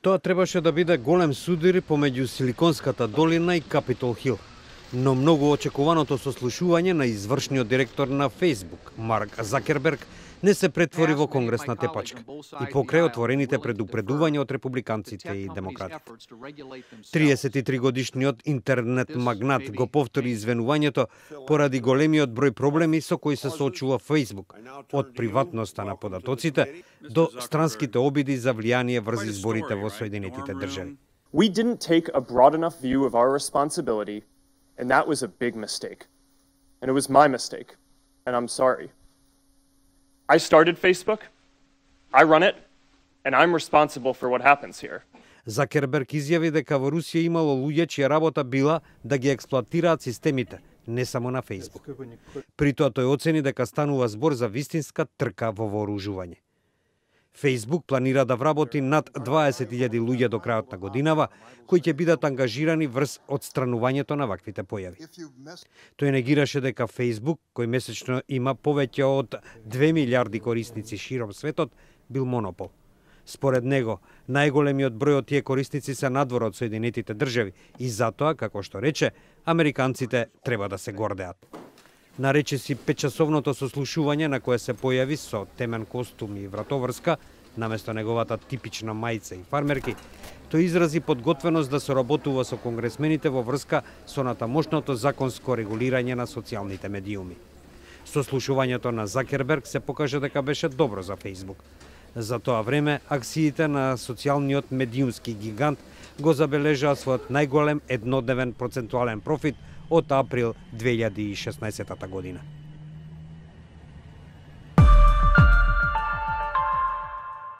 Тоа требаше да биде голем судир помеѓу Силиконската долина и Капитол Хил. Но многу очекуваното сослушување на извршниот директор на Facebook, Марк Закерберг, не се претвори во конгресна тепачка и покрај отворените предупредувања од републиканците и демократите. 33-годишниот интернет магнат го повтори извинувањето поради големиот број проблеми со кои се соочува Facebook, од приватноста на податоците до странските обиди за влијание врз изборите во Соединетите држави. We didn't take a broad enough view of our responsibility, and that was a big mistake. And it was my mistake, and I'm sorry. I started Facebook, I run it, and I'm responsible for what happens here. Закерберг изјави дека во Русија имало луѓе чија работа била да ги експлоатираат системите, не само на Facebook. При тоа тој оцени дека станува збор за вистинска трка во вооружување. Facebook планира да вработи над 20.000 луѓе до крајот на годинава, кои ќе бидат ангажирани врз отстранувањето на ваквите појави. Тој негираше дека Facebook, кој месечно има повеќе од 2 милиарди корисници широм светот, бил монопол. Според него, најголемиот број од тие корисници се надвор од Соединетите држави и затоа, како што рече, американците треба да се гордеат. Нарече си 5-часовното сослушување на кое се појави со темен костум и вратоврска, наместо неговата типична мајца и фармерки, тој изрази подготвеност да соработува со конгресмените во врска со натамошното законско регулирање на социјалните медиуми. Сослушувањето на Закерберг се покажа дека беше добро за Facebook. За тоа време, акциите на социјалниот медиумски гигант го забележаа својот најголем еднодневен процентуален профит од април 2016 година.